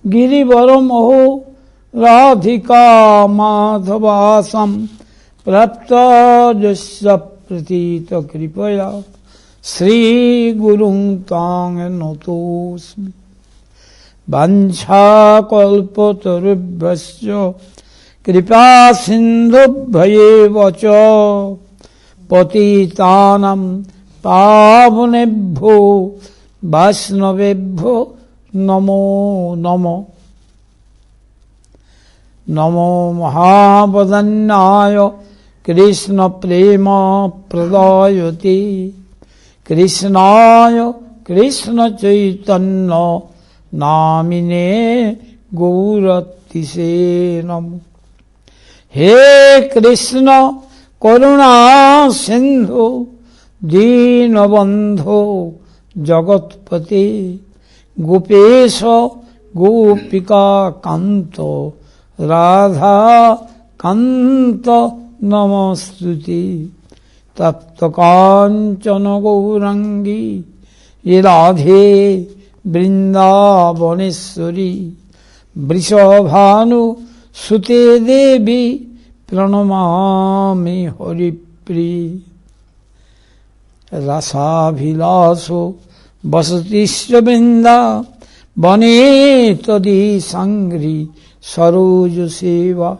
गिरिवरमहो राधिका माधवासं प्राप्तजस्य प्रतीत कृपया श्रीगुरुं तां नतोऽस्मि। वाञ्छाकल्पतरुभ्यश्च कृपा सिन्धुभ्येव च पतितानां पावनेभ्यो वैष्णवेभ्यो नमो नमो। नमो महावदन्याय कृष्ण प्रेम प्रदायते कृष्णाय कृष्ण चैतन्य नामिने गौरतिसे नमो। हे कृष्ण करुणा सिंधु दीनबंधो जगत्पते गोपेश गोपिका कांत राधा कांत नमस्तुते। तप्त कांचन गौरंगी ये राधे वृंदावनेश्वरी वृषभानु सुते देवी प्रणमामि हरिप्रिय। रसाभिलाषो वसतिश्च वृन्दावने तदीशाङ्घ्रि सरोज सेवा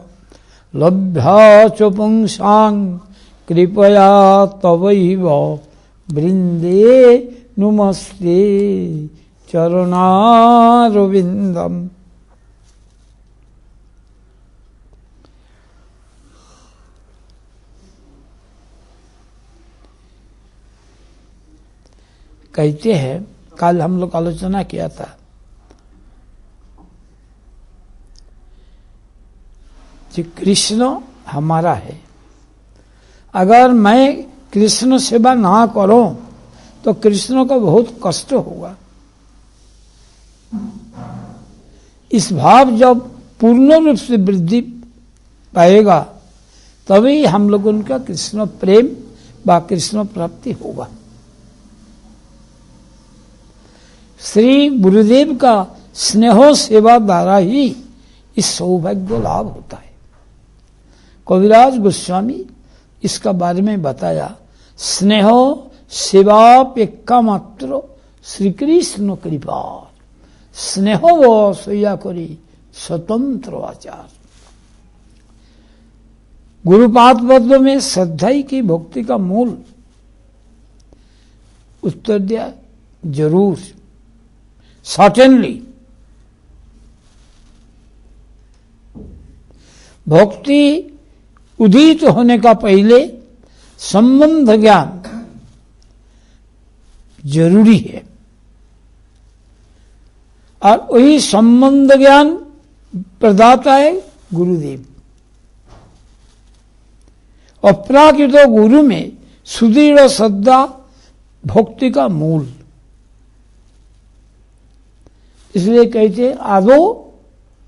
लभ्या च पुंसां कृपया तवैव वृन्दे नुमस्ते चरणारविन्दम्। कहते हैं, कल हम लोग आलोचना किया था, कि कृष्ण हमारा है। अगर मैं कृष्ण सेवा ना करूं तो कृष्ण को बहुत कष्ट होगा। इस भाव जब पूर्ण रूप से वृद्धि पाएगा तभी हम लोग उनका कृष्ण प्रेम व कृष्ण प्राप्ति होगा। श्री गुरुदेव का स्नेह सेवा द्वारा ही इस सौभाग्य लाभ होता है। कविराज गोस्वामी इसका बारे में बताया, स्नेह सेवापेक्षा मात्र श्री कृष्ण कृपा स्नेह व सैया करी स्वतंत्र आचार। गुरुपाद पद्म में श्रद्धा की भक्ति का मूल उत्तर दिया, जरूर सर्टेनली। भक्ति उदित होने का पहले संबंध ज्ञान जरूरी है, और वही संबंध ज्ञान प्रदाता है गुरुदेव। अपराकृत गुरु में सुदृढ़ श्रद्धा भक्ति का मूल। इसलिए कहते आदो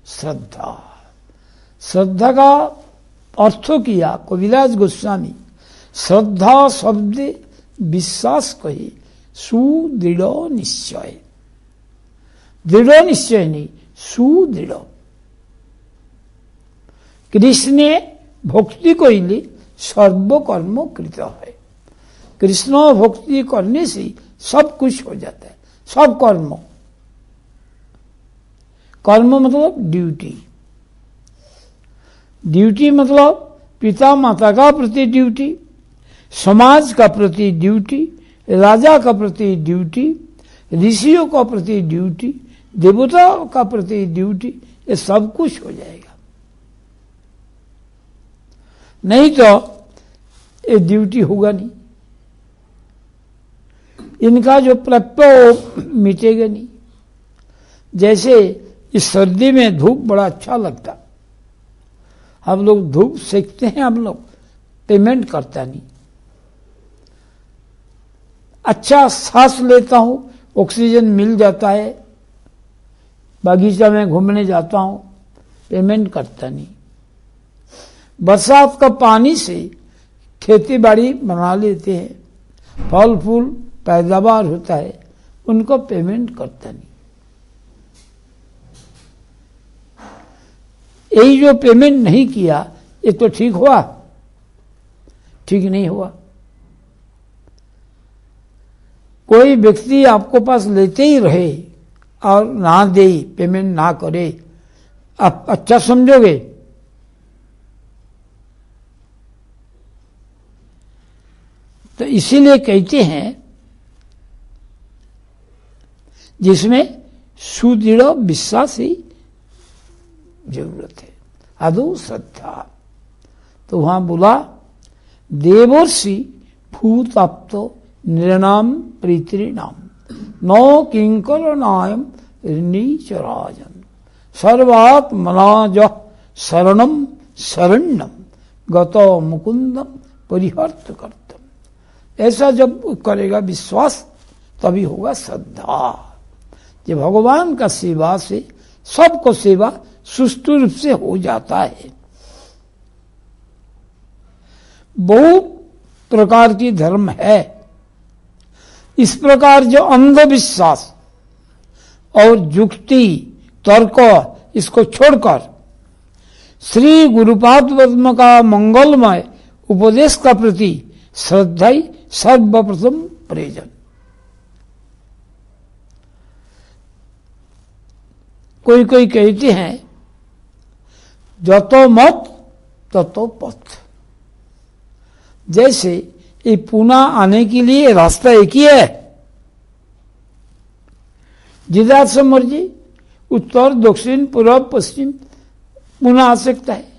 श्रद्धा। श्रद्धा का अर्थ किया कविराज गोस्वामी, श्रद्धा शब्द विश्वास कही सुदृढ़ निश्चय। दृढ़ निश्चय नहीं, सुदृढ़। कृष्ण भक्ति कहले सर्वकर्म कृत है। कृष्ण भक्ति करने से सब कुछ हो जाता है, सब कर्म। कर्म मतलब ड्यूटी। ड्यूटी मतलब पिता माता का प्रति ड्यूटी, समाज का प्रति ड्यूटी, राजा का प्रति ड्यूटी, ऋषियों का प्रति ड्यूटी, देवताओं का प्रति ड्यूटी। ये सब कुछ हो जाएगा। नहीं तो ये ड्यूटी होगा नहीं। इनका जो प्राप्य मिटेगा नहीं। जैसे इस सर्दी में धूप बड़ा अच्छा लगता, हम लोग धूप सेकते हैं, हम लोग पेमेंट करता नहीं। अच्छा सांस लेता हूं, ऑक्सीजन मिल जाता है, बगीचा में घूमने जाता हूं, पेमेंट करता नहीं। बरसात का पानी से खेती बाड़ी बना लेते हैं, फल फूल पैदावार होता है, उनको पेमेंट करता नहीं। यही जो पेमेंट नहीं किया ये तो ठीक हुआ? ठीक नहीं हुआ। कोई व्यक्ति आपको पास लेते ही रहे और ना दे, पेमेंट ना करे, आप अच्छा समझोगे? तो इसीलिए कहते हैं जिसमें सुदृढ़ विश्वास ही जरूरत है, आदो श्रद्धा। तो वहां बोला देवर्षि भूताप्तो निर्णाम प्रीतिनाम नौ किंकर नायम ऋणीचराजन सर्वात्मनाज शरणम शरण्यम गतो मुकुंदम परिहर्त करतम। ऐसा जब करेगा विश्वास तभी होगा श्रद्धा। ये भगवान का सेवा से सबको सेवा सुष्ठु रूप से हो जाता है। बहुत प्रकार की धर्म है। इस प्रकार जो अंधविश्वास और युक्ति तर्क इसको छोड़कर श्री गुरुपाद पद्म का मंगलमय उपदेश का प्रति श्रद्धा ही सर्वप्रथम प्रयोजन। कोई कोई कहते हैं जतो मत ततो पथ। जैसे ये पुणे आने के लिए रास्ता एक ही है, जिधर से मर्जी उत्तर दक्षिण पूर्व पश्चिम पुणे आ सकता है।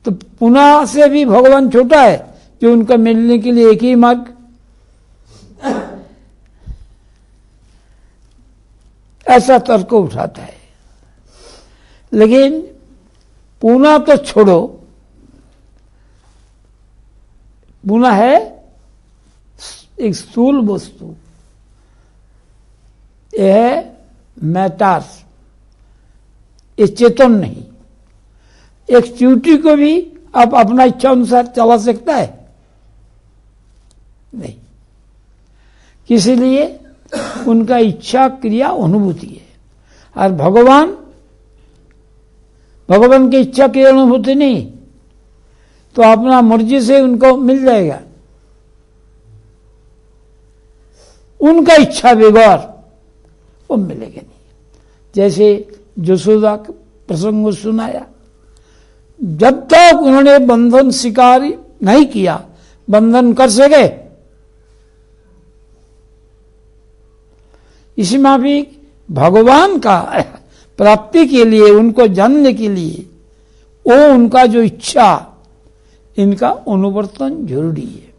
तो पुणे से भी भगवान छोटा है जो उनका मिलने के लिए एक ही मार्ग। ऐसा तर्क उठाता है। लेकिन पुणे तो छोड़ो, पुणे है एक स्थूल वस्तु, यह है मैटार, ये चेतन नहीं। एक चींटी को भी आप अपना इच्छा अनुसार चला सकता है नहीं, इसीलिए उनका इच्छा क्रिया अनुभूति है। और भगवान की इच्छा क्रिया अनुभूति नहीं, तो अपना मर्जी से उनको मिल जाएगा। उनका इच्छा बगैर वो मिलेगा नहीं। जैसे यशोदा का प्रसंग सुनाया, जब तक उन्होंने बंधन स्वीकार नहीं किया बंधन कर सके। इसमें भी भगवान का प्राप्ति के लिए, उनको जानने के लिए वो उनका जो इच्छा, इनका अनुवर्तन जरूरी है।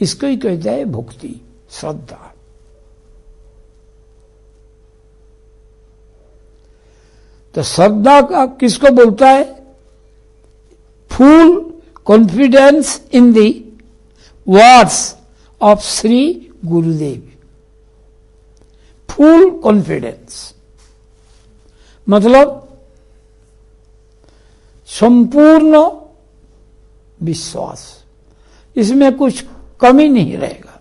इसको ही कहता है भक्ति, श्रद्धा। तो श्रद्धा का किसको बोलता है? Full confidence in the words of Shri Gurudev. Full confidence मतलब संपूर्ण विश्वास, इसमें कुछ कमी नहीं रहेगा।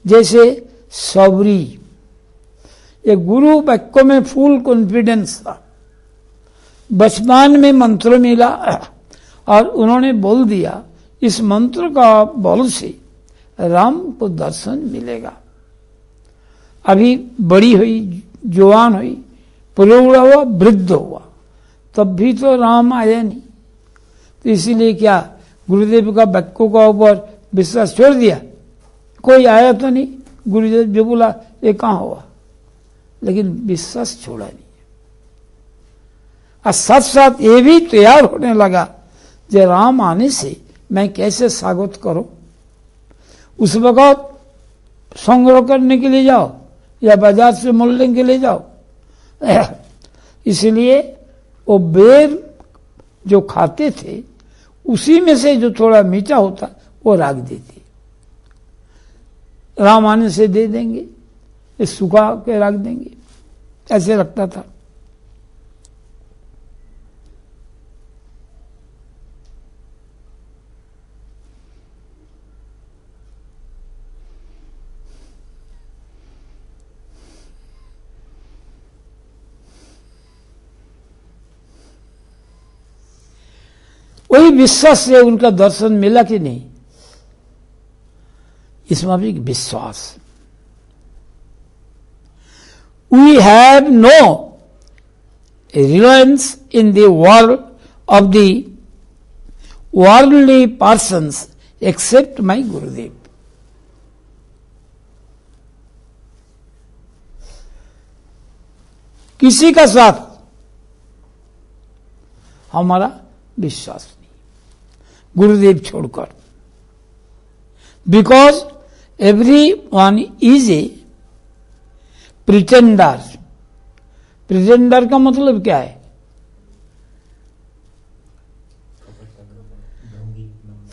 जैसे सबरी, ये गुरु वाक्य में फुल कॉन्फिडेंस था। बचपन में मंत्र मिला और उन्होंने बोल दिया इस मंत्र का बल से राम को दर्शन मिलेगा। अभी बड़ी हुई, जवान हुई, प्रौढ़ हुआ, वृद्ध हुआ, तब भी तो राम आया नहीं। तो इसीलिए क्या गुरुदेव का वाक्यों का ऊपर विश्वास छोड़ दिया? कोई आया तो नहीं, गुरुदेव जो बोला ये कहाँ हुआ, लेकिन विश्वास छोड़ा नहीं। और साथ साथ ये भी तैयार होने लगा जो राम आने से मैं कैसे स्वागत करूं। उस वक्त संग्रह करने के लिए जाओ या बाजार से मोलने के लिए जाओ। इसलिए वो बेर जो खाते थे उसी में से जो थोड़ा मीठा होता वो रख देते, राम आने से दे देंगे, इस सुखा के रख देंगे, ऐसे रखता था। वही विश्वास से उनका दर्शन मिला कि नहीं, इसमें भी विश्वास। We have no reliance in the world of the worldly persons except my Gurudev. किसी का साथ हमारा विश्वास नहीं, गुरुदेव छोड़कर। Because every one is a pretender. Pretender का मतलब क्या है?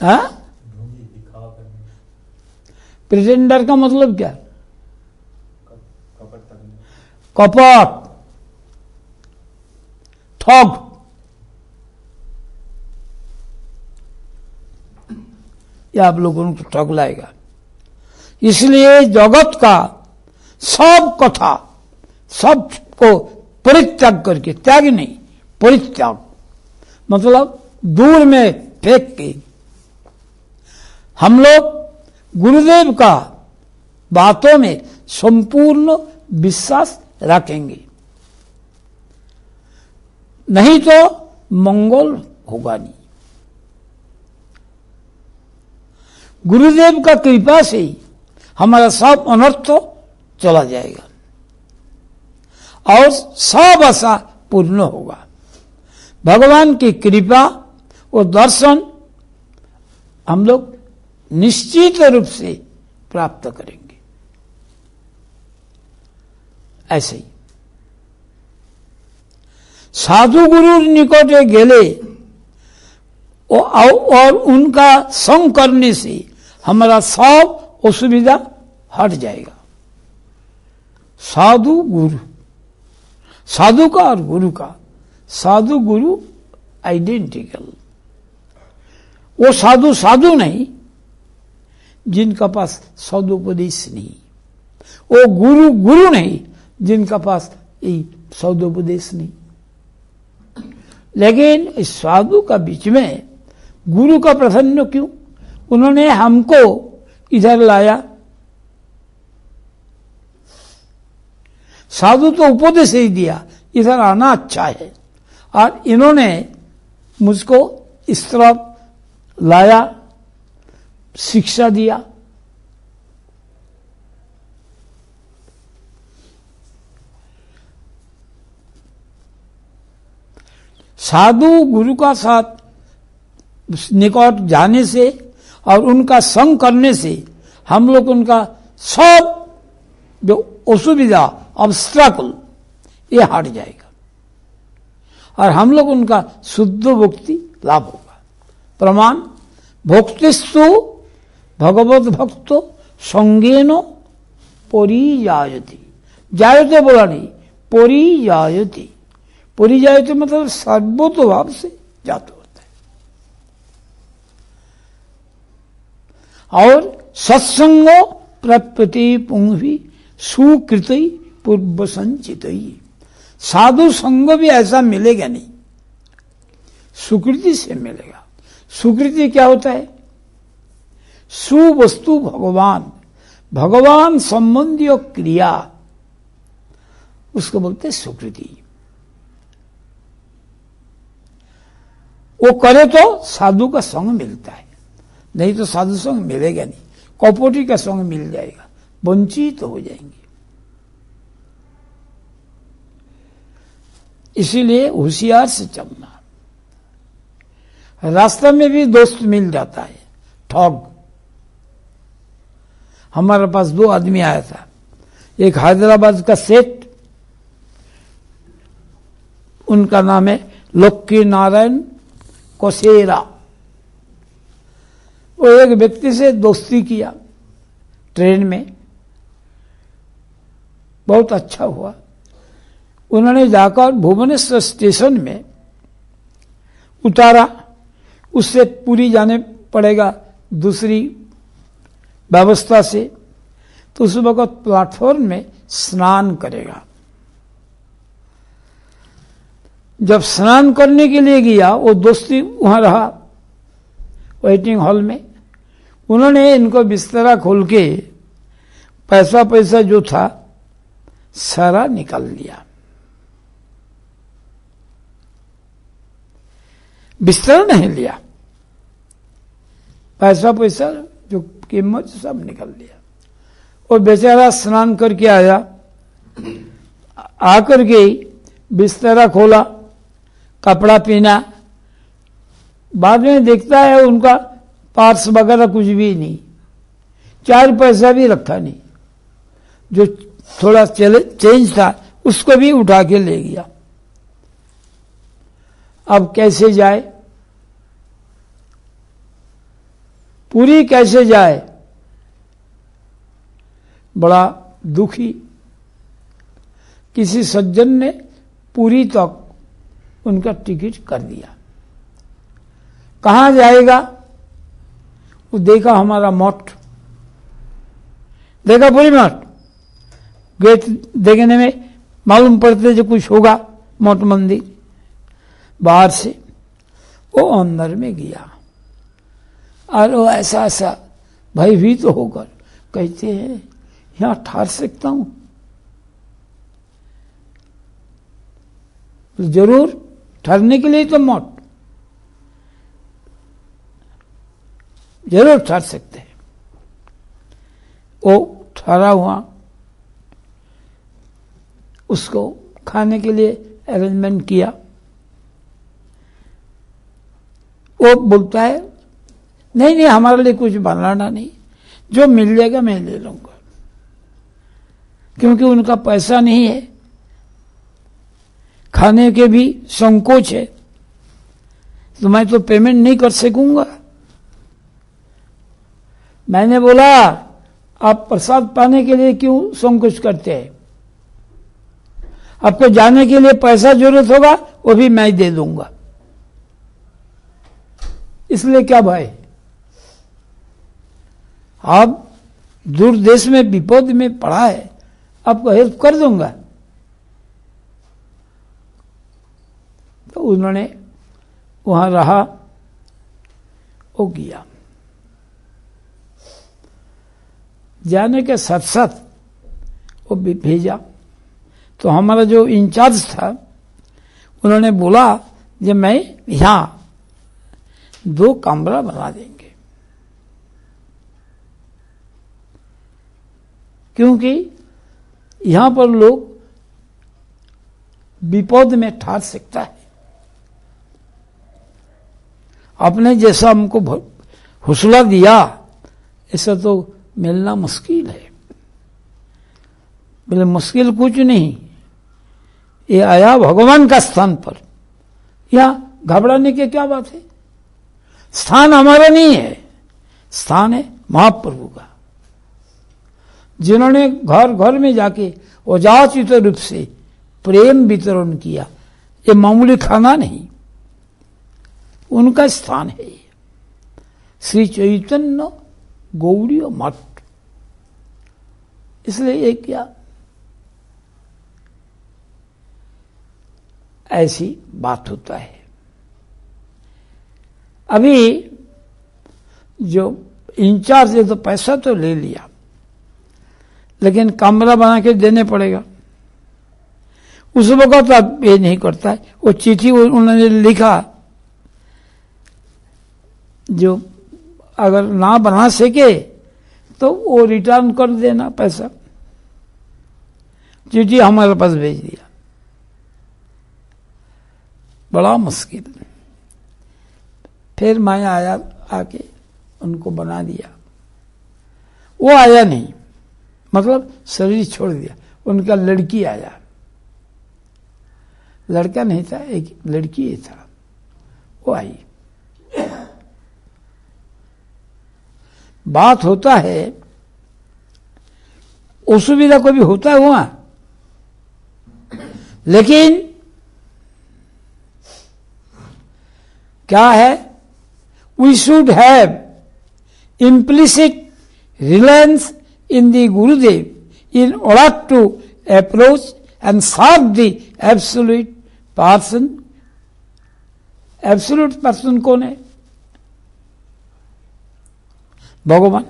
हाँ, प्रिटेंडर का मतलब क्या? कपट, ठग। यह आप लोगों को ठग लाएगा। इसलिए जगत का सब कथा, सब को परित्याग करके, त्याग नहीं, परित्याग मतलब दूर में फेंक के हम लोग गुरुदेव का बातों में संपूर्ण विश्वास रखेंगे, नहीं तो मंगल होगा नहीं। गुरुदेव का कृपा से ही हमारा सब अनर्थ चला जाएगा और सब आशा पूर्ण होगा। भगवान की कृपा और दर्शन हम लोग निश्चित रूप से प्राप्त करेंगे। ऐसे ही साधु गुरु निकटे गेले और उनका संग करने से हमारा सब असुविधा हट जाएगा। साधु गुरु, साधु का और गुरु का, साधु गुरु आइडेंटिकल। वो साधु साधु नहीं जिनका पास सदुपदेश नहीं, वो गुरु गुरु नहीं जिनका पास यही सदुपदेश नहीं। लेकिन इस साधु का बीच में गुरु का प्राधान्य क्यों? उन्होंने हमको इधर लाया। साधु तो उपदेश ही दिया, इधर आना अच्छा है, और इन्होंने मुझको इस तरफ लाया, शिक्षा दिया। साधु गुरु का साथ निकट जाने से और उनका संग करने से हम लोग उनका सब जो असुविधा, ऑब्स्ट्रकल, ये हट जाएगा और हम लोग उनका शुद्ध भक्ति लाभ होगा। प्रमाण भक्तिस्तु भगवत भक्तो संगेन परिजायते। जायते बोला नहीं, परिजायते। परिजायते मतलब सर्वतोभाव से जाता होता है। और सत्संगो प्रत्यति पुंभी सुकृत पूर्व संचित। साधु संग भी ऐसा मिलेगा नहीं, सुकृति से मिलेगा। सुकृति क्या होता है? सुवस्तु भगवान, भगवान संबंधी क्रिया, उसको बोलते सुकृति। वो करे तो साधु का संग मिलता है, नहीं तो साधु संग मिलेगा नहीं। कपटी का संग मिल जाएगा, वंचित हो जाएंगे। इसीलिए होशियार से चलना। रास्ते में भी दोस्त मिल जाता है, ठग। हमारे पास 2 आदमी आया था, एक हैदराबाद का सेठ, उनका नाम है लक्की नारायण कोसेरा। वो एक व्यक्ति से दोस्ती किया ट्रेन में, बहुत अच्छा हुआ। उन्होंने जाकर भुवनेश्वर स्टेशन में उतारा। उससे पूरी जाने पड़ेगा दूसरी व्यवस्था से, तो उस वक्त प्लेटफॉर्म में स्नान करेगा। जब स्नान करने के लिए गया, वो दोस्ती वहां रहा, वेटिंग हॉल में। उन्होंने इनको बिस्तरा खोल के पैसा जो था सारा निकाल लिया। बिस्तर नहीं लिया, पैसा जो कीमत सब निकाल लिया। और बेचारा स्नान करके आया, आकर के बिस्तरा खोला, कपड़ा पहना, बाद में देखता है उनका पार्स वगैरह कुछ भी नहीं, 4 पैसा भी रखा नहीं। जो थोड़ा चेंज था उसको भी उठा के ले गया। अब कैसे जाए, पूरी कैसे जाए, बड़ा दुखी। किसी सज्जन ने पूरी तक उनका टिकट कर दिया। कहाँ जाएगा, वो देखा हमारा मठ, देखा पूरी मठ, गेट देखने में मालूम पड़ते जो कुछ होगा मठ मंदिर। बाहर से वो अंदर में गया और वो ऐसा भयभीत तो होकर कहते हैं यहां ठहर सकता हूं? तो जरूर ठहरने के लिए तो मठ, जरूर ठहर सकते हैं। वो ठहरा हुआ, उसको खाने के लिए अरेंजमेंट किया। वो बोलता है नहीं हमारे लिए कुछ बनाना नहीं, जो मिल जाएगा मैं ले लूंगा, क्योंकि उनका पैसा नहीं है, खाने के भी संकोच है, तो मैं तो पेमेंट नहीं कर सकूंगा। मैंने बोला आप प्रसाद पाने के लिए क्यों संकोच करते हैं? आपको जाने के लिए पैसा जरूरत होगा, वो भी मैं दे दूंगा, इसलिए क्या भाई, आप दूर देश में विपद में पड़ा है, आपको हेल्प कर दूंगा। तो उन्होंने वहां रहा, वो गया। जाने के साथ साथ वो भी भेजा। तो हमारा जो इंचार्ज था उन्होंने बोला कि मैं यहां 2 कमरा बना देंगे, क्योंकि यहां पर लोग विपद में ठहर सकता है। आपने जैसा हमको हौसला दिया ऐसा तो मिलना मुश्किल है। बोले मुश्किल कुछ नहीं, ये आया भगवान का स्थान पर, यहां घबराने की क्या बात है? स्थान हमारा नहीं है, स्थान है महाप्रभु का, जिन्होंने घर घर में जाके औजाचित रूप से प्रेम वितरण किया। ये मामूली खाना नहीं, उनका स्थान है श्री चैतन्य गौड़ीय मठ। इसलिए ये क्या ऐसी बात होता है। अभी जो इंचार्ज है तो पैसा तो ले लिया, लेकिन कमरा बना के देने पड़ेगा। उस वक्त अब ये नहीं करता है। वो चिट्ठी उन्होंने लिखा, जो अगर ना बना सके तो वो रिटर्न कर देना पैसा। चिट्ठी हमारे पास भेज दिया। बड़ा मुश्किल। फिर मैं आया, आके उनको बना दिया। वो आया नहीं, मतलब शरीर छोड़ दिया। उनका लड़की आया, लड़का नहीं था, एक लड़की ही था, वो आई। बात होता है, असुविधा को भी होता है वहां, लेकिन क्या है, we should have implicit reliance in the Gurudev in order to approach and serve the absolute person. Absolute person कौन है? भगवान।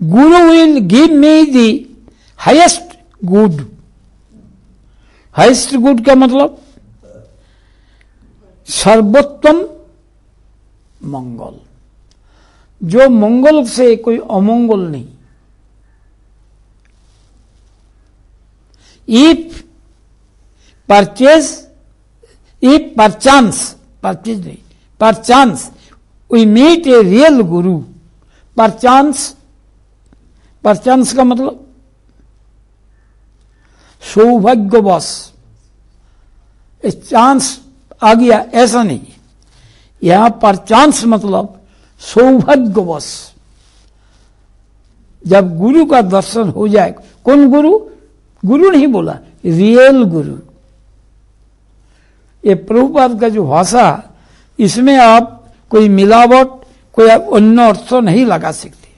गुरु will give me the highest good. Highest good का मतलब सर्वोत्तम मंगल, जो मंगल से कोई अमंगल नहीं। If perchance we meet a real guru. Perchance का मतलब सौभाग्यवश, चांस आ गया ऐसा नहीं। यहां परचांस मतलब सौभाग्यवश जब गुरु का दर्शन हो जाए। कौन गुरु? गुरु नहीं बोला, रियल गुरु। ये प्रभुपाद का जो भाषा, इसमें आप कोई मिलावट, कोई अन्य अर्थ नहीं लगा सकते।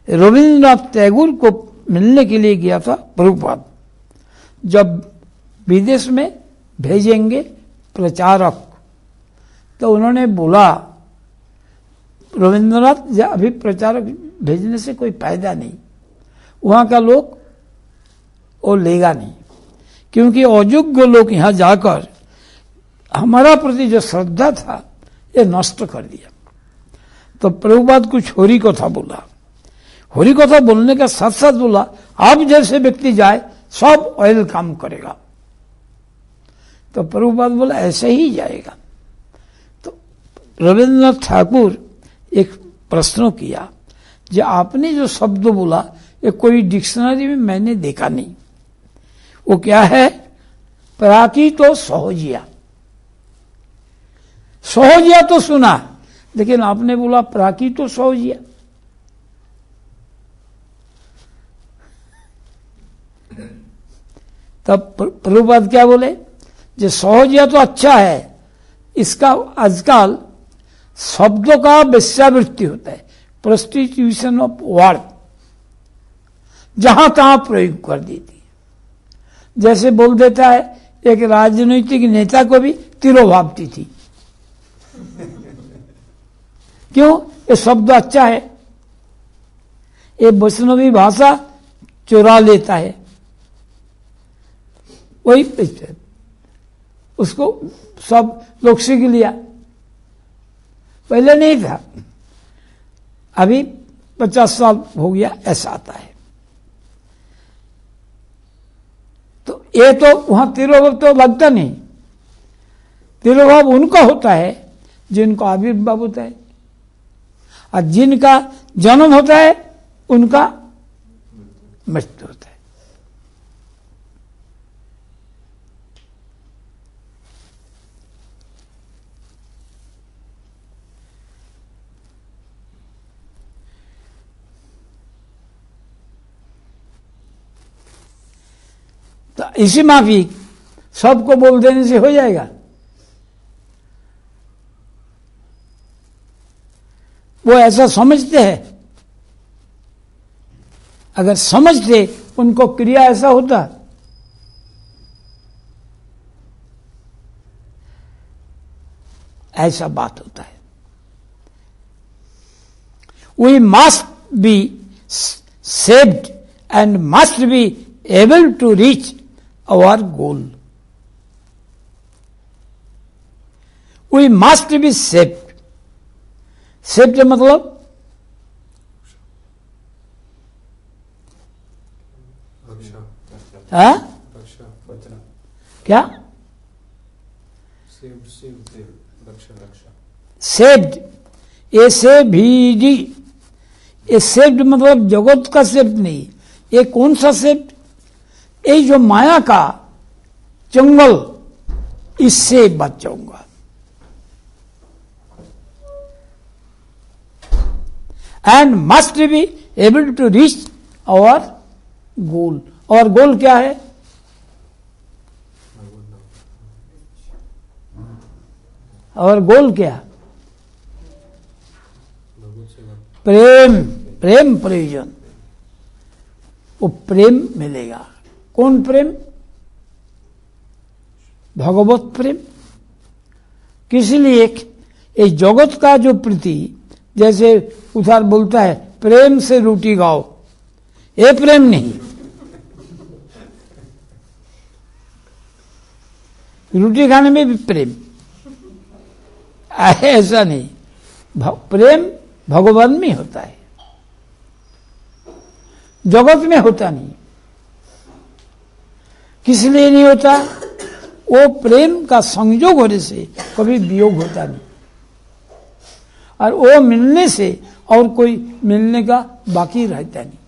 रविन्द्रनाथ टैगोर को मिलने के लिए गया था प्रभुपाद। जब विदेश में भेजेंगे प्रचारक, तो उन्होंने बोला रविन्द्रनाथ अभी प्रचारक भेजने से कोई फायदा नहीं, वहां का लोग वो लेगा नहीं, क्योंकि अयोग्य लोग यहां जाकर हमारा प्रति जो श्रद्धा था ये नष्ट कर दिया। तो प्रभुपाद कुछ होरी कथा बोला। होरी कथा बोलने का साथ साथ बोला आप जैसे व्यक्ति जाए सब ऑयल काम करेगा। तो प्रभुपाद बोला ऐसे ही जाएगा। तो रविन्द्रनाथ ठाकुर एक प्रश्न किया, जो आपने जो शब्द बोला ये कोई डिक्शनरी में मैंने देखा नहीं, वो क्या है? प्राकृतो सहजिया। सहजिया तो सुना, लेकिन आपने बोला प्राकृतो सहजिया। तब प्रभुपाद क्या बोले, जो सहजिया तो अच्छा है, इसका आजकल शब्दों का वेश्यावृत्ति होता है, प्रोस्टिट्यूशन ऑफ वर्ड, जहां तहां प्रयोग कर देती है। जैसे बोल देता है एक राजनीतिक नेता को भी तिरोभावती थी। क्यों? ये शब्द अच्छा है, ये वैष्णवी भाषा चुरा लेता है, वही उसको सब लोग सीख लिया। पहले नहीं था, अभी 50 साल हो गया ऐसा आता है। तो ये तो वहां तिरोभाव तो लगता नहीं। तिरोभाव उनका होता है जिनका आविर्भाव होता है, और जिनका जन्म होता है उनका मृत्यु होता है। तो इसी माफिक सबको बोल देने से हो जाएगा? वो ऐसा समझते हैं। अगर समझते उनको क्रिया ऐसा होता। ऐसा बात होता है। We must be saved and must be able to reach our goal. We must be saved. Saved मतलब हाँ क्या? सेव्ड, ए से भी, ये सेव्ड मतलब जगत का सेव्ड नहीं। ये कौन सा सेव्ड? ये जो माया का जंगल, इससे बच जाऊंगा। And must be able to reach our goal. और गोल क्या है? और गोल क्या? प्रेम, प्रेम प्रयोजन। वो प्रेम मिलेगा। कौन प्रेम? भगवत प्रेम। किस लिए? ये जगत का जो प्रीति, जैसे उधर बोलता है प्रेम से रोटी खाओ, ये प्रेम नहीं। रोटी खाने में भी प्रेम, ऐसा नहीं। प्रेम भगवान में होता है, जगत में होता नहीं। किस लिए नहीं होता? वो प्रेम का संयोग होने से कभी वियोग होता नहीं, और वो मिलने से और कोई मिलने का बाकी रहता नहीं।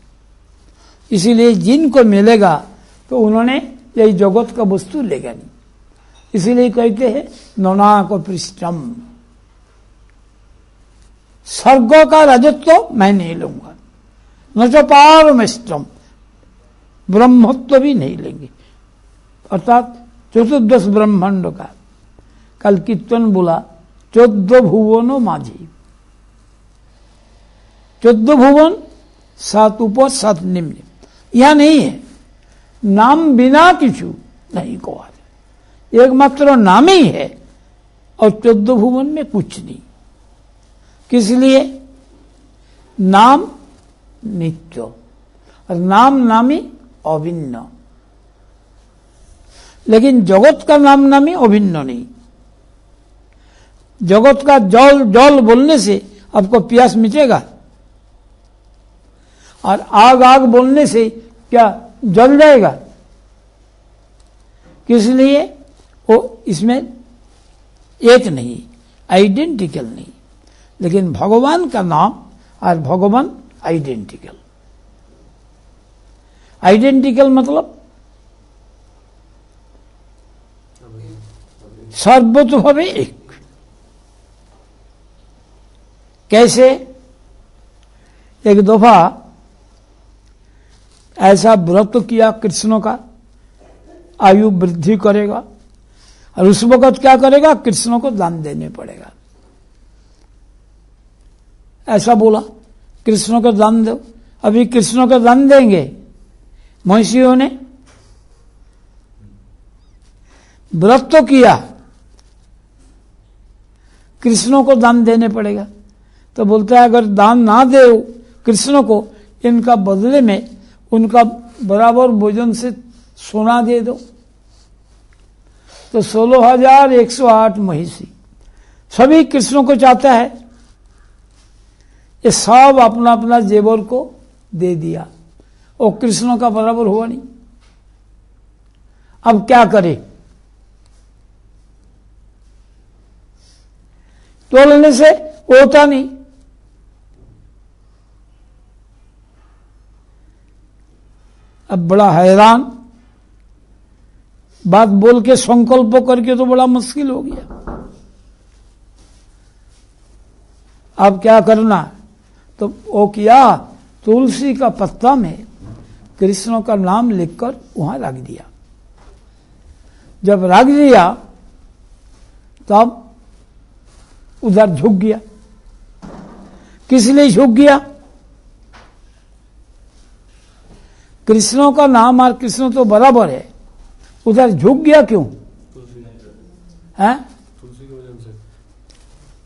इसीलिए जिनको मिलेगा तो उन्होंने यही जगत का वस्तु लेगा नहीं। इसीलिए कहते हैं नौनाक पृष्ठम, स्वर्ग का राजत्व मैं नहीं लूंगा, न तो पारमेष्टम, ब्रह्मत्व भी नहीं लेंगे। अर्थात चतुर्दश ब्रह्मांड का कल कीर्तन बोला 14 भुवनो माझी, 14 भुवन 7 ऊपर 7 निम्न। यह नहीं है नाम बिना किचु नहीं को, एकमात्र नाम ही है और 14 भुवन में कुछ नहीं। किस लिए? नाम नित्य और नाम नामी अभिन्न, लेकिन जगत का नाम नामी अभिन्न नहीं। जगत का जल जल बोलने से आपको प्यास मिटेगा, और आग आग बोलने से क्या जल जाएगा? किस लिए? वो इसमें एक नहीं, आइडेंटिकल नहीं। लेकिन भगवान का नाम और भगवान आइडेंटिकल। आइडेंटिकल मतलब सर्वतोभावे एक। कैसे? एक दफा ऐसा व्रत किया कृष्ण का, आयु वृद्धि करेगा, और उस वक्त क्या करेगा? कृष्ण को दान देने पड़ेगा। ऐसा बोला कृष्ण को दान दो। अभी कृष्ण को दान देंगे महिषियों ने, व्रत तो किया, कृष्ण को दान देने पड़ेगा। तो बोलता है अगर दान ना दे कृष्ण को, इनका बदले में उनका बराबर भोजन से सोना दे दो। तो 16,108 महिषी सभी कृष्ण को चाहता है, ये सब अपना अपना जेवर को दे दिया, और कृष्ण का बराबर हुआ नहीं। अब क्या करे? तोलने से होता नहीं। अब बड़ा हैरान, बात बोल के संकल्प करके तो बड़ा मुश्किल हो गया। अब क्या करना? तो वो किया, तुलसी का पत्ता में कृष्ण का नाम लिखकर वहां रख दिया। जब रख दिया तब उधर झुक गया। किस लिए झुक गया? कृष्ण का नाम और कृष्ण तो बराबर है, उधर झुक गया क्यों? है? तुलसी की वजह से।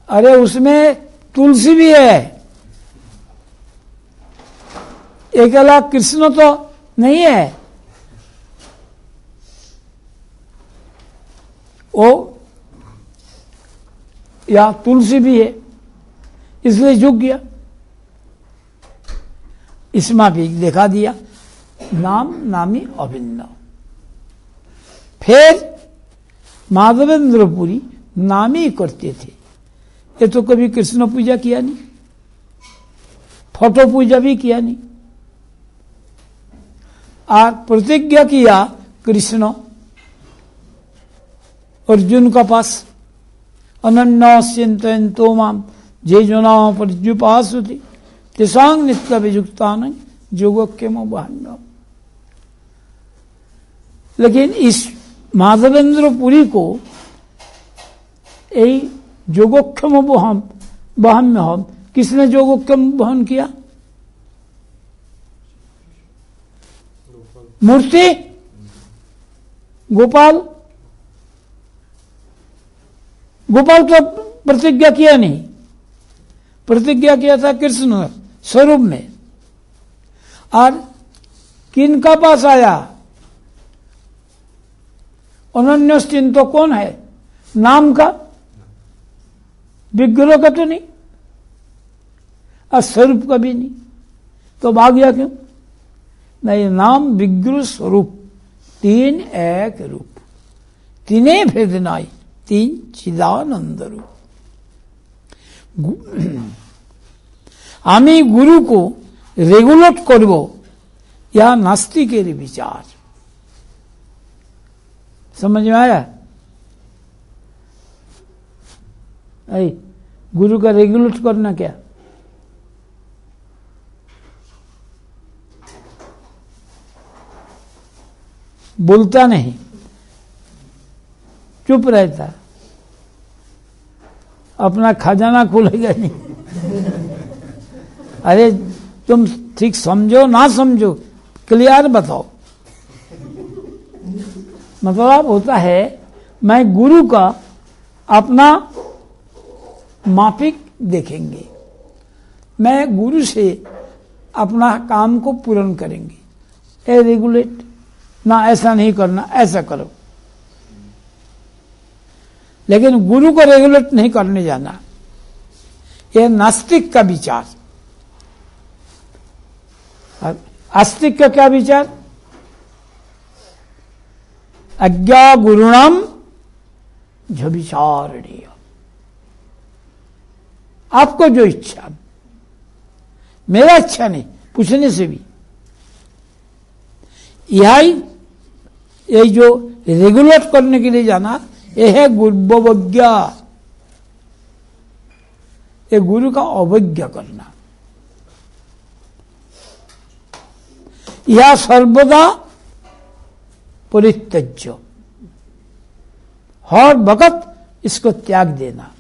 अरे उसमें तुलसी भी है, अकेला कृष्ण तो नहीं है। वो या तुलसी भी है, इसलिए झुक गया। इसमें भी देखा दिया नाम नामी अभिन्न। फिर माधवेंद्रपुरी नाम ही करते थे। ये तो कभी कृष्ण पूजा किया नहीं, फोटो पूजा भी किया नहीं, और प्रतिज्ञा किया कृष्ण अर्जुन का पास, अनन्यास्यन्तो माम जे जना पर्युपासते तेषां नित्य विजुक्तान योगक्षेम बहन्य। लेकिन इस माधवेंद्रपुरी को यही योगक्षेम बहन में हम, किसने योगक्षेम बहन किया? मूर्ति गोपाल। गोपाल तो प्रतिज्ञा किया नहीं, प्रतिज्ञा किया था कृष्ण स्वरूप में। और किनका पास आया? अनन्यस्तिन तो कौन है? नाम का, विग्रह का तो नहीं, और स्वरूप का भी नहीं, तो भाग गया क्यों? नहीं, नाम विग्रह स्वरूप तीन एक रूप, तीने भेद नाई, तीन चिदानंद रूप। आमी गुरु को रेगुलेट करबो, यह नास्तिकेर विचार। समझ में आया? गुरु का रेगुलेट करना क्या? बोलता नहीं, चुप रहता, अपना खजाना खोलेगा नहीं। अरे तुम ठीक समझो ना समझो, क्लियर बताओ। मतलब होता है मैं गुरु का अपना मापिक देखेंगे, मैं गुरु से अपना काम को पूर्ण करेंगे। ए रेगुलेट ना, ऐसा नहीं करना, ऐसा करो। लेकिन गुरु को रेगुलेट नहीं करने जाना, यह नास्तिक का विचार। आस्तिक का क्या विचार? अज्ञा गुरुणाम झविचारणीय, आपको जो इच्छा, मेरा इच्छा नहीं, पूछने से भी। यही जो रेगुलेट करने के लिए जाना, यह है गुरुवज्ञा, ये गुरु का अवज्ञा करना। यह सर्वदा परित्यज्य, हर वक्त इसको त्याग देना,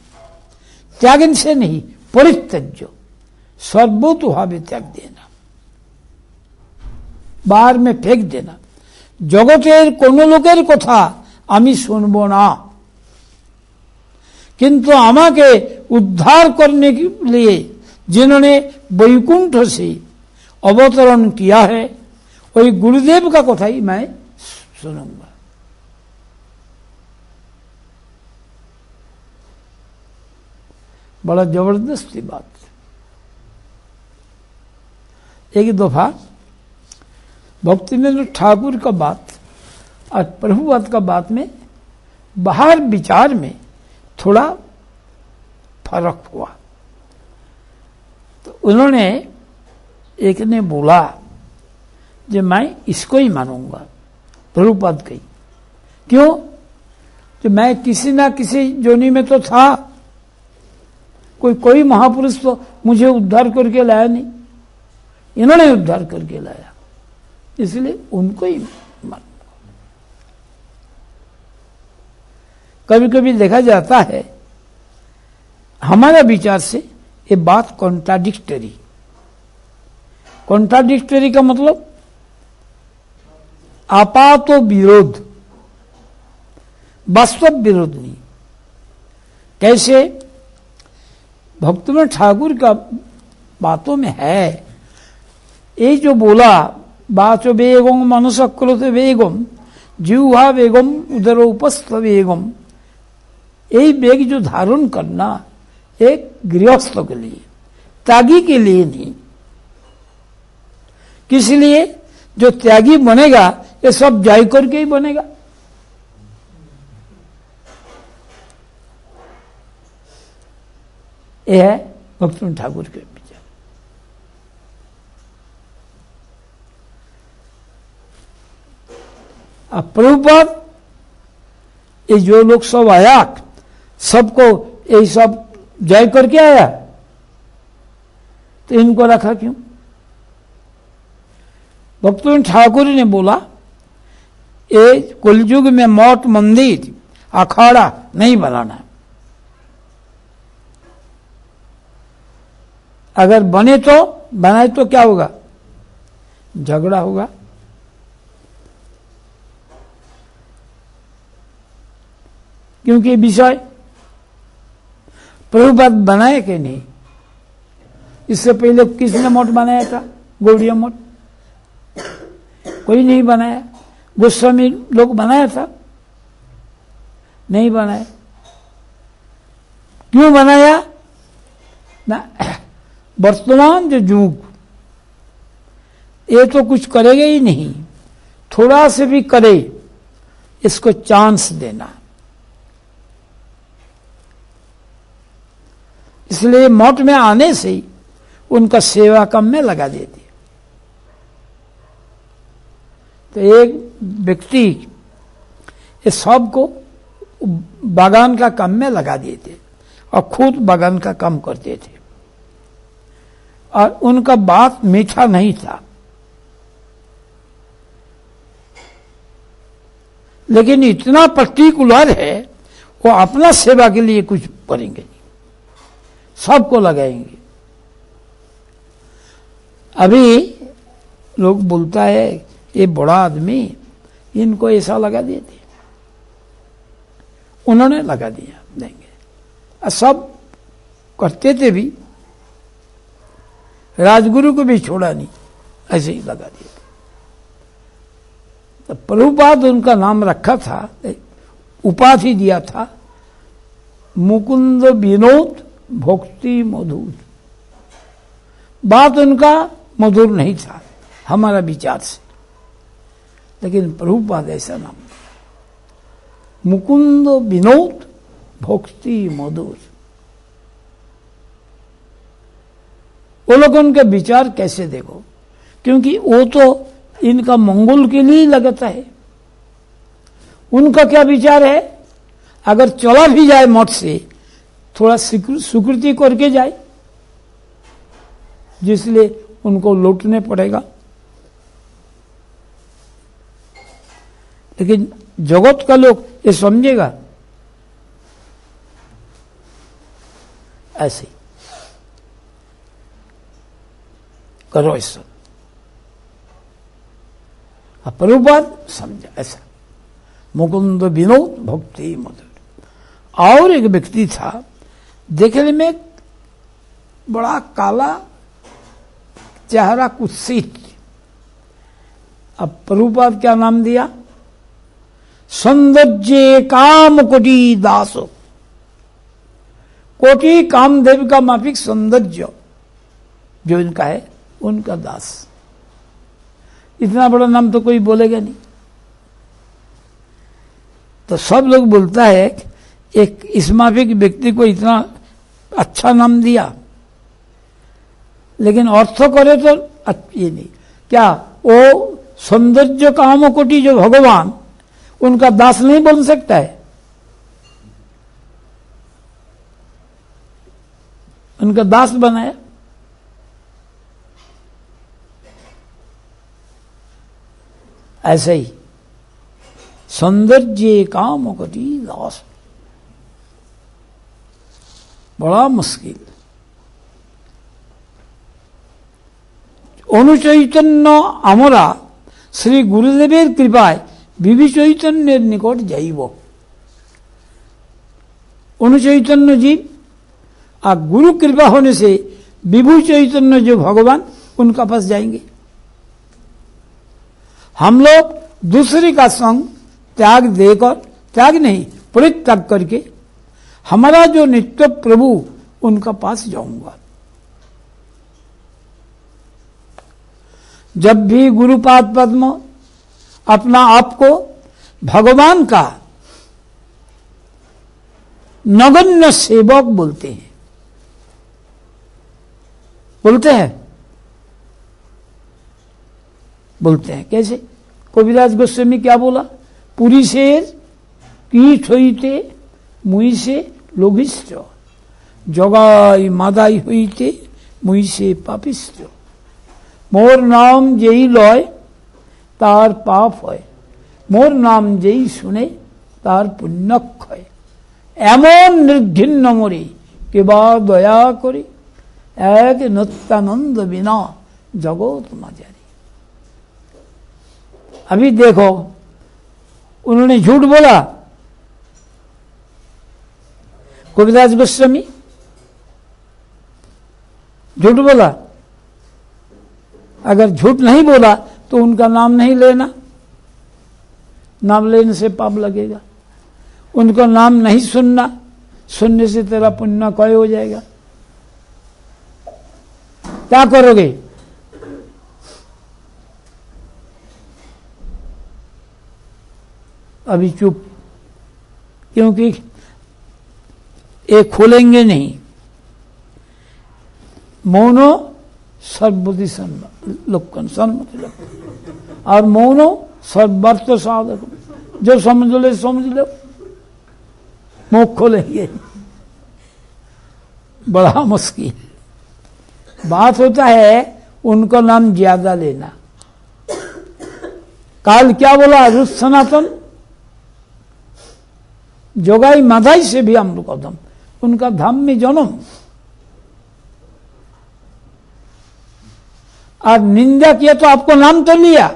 त्यागन से नहीं, परित्यज्य, सर्वतोभावे त्याग देना, बाहर में फेंक देना। जगतेर कोनो लोकेर कथा आमी सुनबो ना, किंतु आमाके उद्धार करने के लिए जिन्होंने वैकुंठ से अवतरण किया है, वही गुरुदेव का कथा ही मैं सुनूंगा। बड़ा जबरदस्ती बात। एक दफा भक्तिवेंद्र ठाकुर का बात और प्रभुपाद का बात में बाहर विचार में थोड़ा फर्क हुआ, तो उन्होंने एक ने बोला जो मैं इसको ही मानूंगा, प्रभुपाद कही। क्यों? जो मैं किसी ना किसी जोनी में तो था, कोई महापुरुष तो मुझे उद्धार करके लाया नहीं, इन्होंने उद्धार करके लाया, इसलिए उनको ही मानूंगा। कभी कभी देखा जाता है हमारा विचार से ये बात कॉन्ट्राडिक्टरी। कॉन्ट्राडिक्टरी का मतलब आपात विरोध, वास्तव विरोध नहीं। कैसे? भक्तिवेंद्र ठाकुर का बातों में है, ये जो बोला वाचो वेगम मनसकृत वेगम जिह्वा वेगम उदर उपस्थ वेगम, यही वेग जो धारण करना एक गृहस्थ के लिए, त्यागी के लिए नहीं। किस लिए? जो त्यागी बनेगा ये सब जाय करके ही बनेगा। यह है भक्तिवेंद्र ठाकुर के विचार। अब प्रभुपाद ये जो लोग सब आया, सबको यही सब जय करके आया, तो इनको रखा क्यों? भक्तिवेंद्र ठाकुर ने बोला ये कलयुग में मठ मंदिर अखाड़ा नहीं बनाना, अगर बने तो बनाए तो क्या होगा? झगड़ा होगा। क्योंकि विषय प्रभुपाद बनाए कि नहीं? इससे पहले किसने मठ बनाया था? गौड़ीय मठ कोई नहीं बनाया। गोस्वामी लोग बनाया था? नहीं बनाया। क्यों बनाया ना? वर्तमान जो युग ये तो कुछ करेगा ही नहीं, थोड़ा से भी करे इसको चांस देना। इसलिए मठ में आने से ही उनका सेवा काम में लगा देते। तो एक व्यक्ति इस सबको बागान का काम में लगा देते और खुद बागान का काम करते थे। और उनका बात मीठा नहीं था, लेकिन इतना पर्टिकुलर है वो अपना सेवा के लिए कुछ करेंगे नहीं, सबको लगाएंगे। अभी लोग बोलता है ये बड़ा आदमी, इनको ऐसा लगा देते, उन्होंने लगा दिया देंगे। और सब करते थे भी, राजगुरु को भी छोड़ा नहीं, ऐसे ही लगा दिया। तो प्रभुपाद उनका नाम रखा था, उपाधि दिया था मुकुंद विनोद भक्ति मधुर। बात उनका मधुर नहीं था हमारा विचार से, लेकिन प्रभुपाद ऐसा नाम मुकुंद विनोद भक्ति मधुर। वो लोग उनके विचार कैसे देखो, क्योंकि वो तो इनका मंगल के लिए लगता है। उनका क्या विचार है? अगर चला भी जाए मठ से, थोड़ा स्वीकृति करके जाए, जिसलिए उनको लौटने पड़ेगा। लेकिन जगत का लोग ये समझेगा ऐसे करो ऐसा। प्रभुपाद समझा ऐसा मुकुंद विनोद भक्ति मधुर। और एक व्यक्ति था, देखने में बड़ा काला चेहरा कुत्सित। अब प्रभुपाद क्या नाम दिया? सौंदर्य काम कोटि दास। कोटि कामदेव का माफिक सौंदर्य जो इनका है, उनका दास। इतना बड़ा नाम तो कोई बोलेगा नहीं। तो सब लोग बोलता है एक इस माफिक व्यक्ति को इतना अच्छा नाम दिया, लेकिन अर्थ करे तो ये नहीं। क्या वो सौंदर्य काम कोटि जो भगवान, उनका दास नहीं बन सकता है? उनका दास बनाया। ऐसे ही सौंदर्य काम कोटि दास, बड़ा मुश्किल। অনুচৈতন্য আমরা শ্রী গুরুদেবের কৃপায় বিভি চৈতন্যের নিকট যাইব। অনুচৈতন্য जीव और गुरु कृपा होने से विभु चैतन्य जो भगवान, उनका पास जाएंगे। हम लोग दूसरे का संग त्याग देकर, त्याग नहीं परित्याग करके, हमारा जो नित्य प्रभु उनका पास जाऊंगा। जब भी गुरुपाद पद्म अपना आप को भगवान का नगण्य सेवक बोलते हैं, बोलते हैं कैसे? कविराज गोस्वामी क्या बोला? पुरी शेर की छईते मुई से लोभिष्ट, जगाई मादाई हईते मुई से पापिष्ट। मोर नाम जेई लय तार पाप है, मोर नाम जेई सुने तार पुण्य क्षय। एमन निर्घिन्न मोरे के बाद दया करे, एक नित्यानंद बिना जगत मजारी। अभी देखो, उन्होंने झूठ बोला कविराज गोस्वामी, झूठ बोला? अगर झूठ नहीं बोला तो उनका नाम नहीं लेना, नाम लेने से पाप लगेगा। उनका नाम नहीं सुनना, सुनने से तेरा पुण्य क्षय हो जाएगा। क्या करोगे? अभी चुप, क्योंकि ये खोलेंगे नहीं। मौनो सर्वबुद्धि लक्षण, और मौनो सर्वार्थ साधक। जो समझ ले समझ लो, मुख खोलेंगे बड़ा मुश्किल बात होता है। उनका नाम ज्यादा लेना। काल क्या बोला? रुद्र सनातन जोगाई माधाई से भी हम लोग कदम, उनका धाम में जन्म। और निंदा किया तो आपको नाम तो लिया,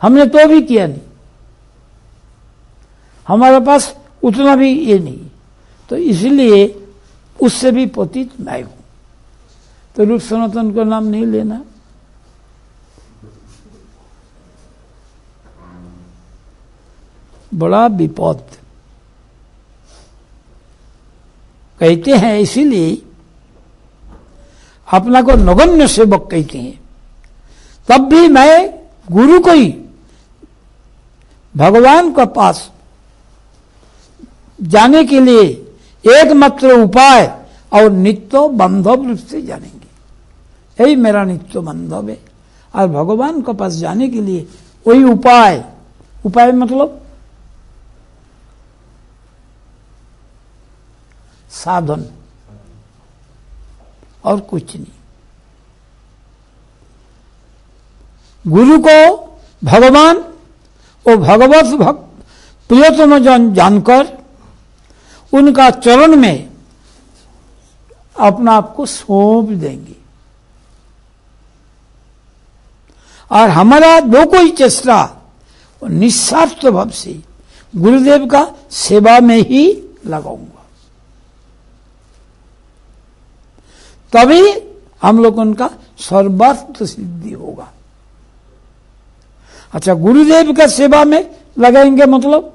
हमने तो भी किया नहीं। हमारे पास उतना भी ये नहीं, तो इसलिए उससे भी पतित मैं हूं। तो रूप सनातन का नाम नहीं लेना। बड़ा विपद कहते हैं, इसीलिए अपना को नगण्य सेवक कहते हैं। तब भी मैं गुरु को ही भगवान के पास जाने के लिए एकमात्र उपाय और नित्य बांधव रूप से जानेंगे। यही मेरा नित्य बांधव है। और भगवान के पास जाने के लिए वही उपाय, उपाय मतलब साधन, और कुछ नहीं। गुरु को भगवान और भगवत भक्त प्रियतम जन जानकर उनका चरण में अपना आप को सौंप देंगे। और हमारा दो कोई चेष्टा निस्वार्थ भाव से गुरुदेव का सेवा में ही लगाऊंगा, तभी हम लोग उनका सर्वार्थ सिद्धि होगा। अच्छा, गुरुदेव का सेवा में लगाएंगे मतलब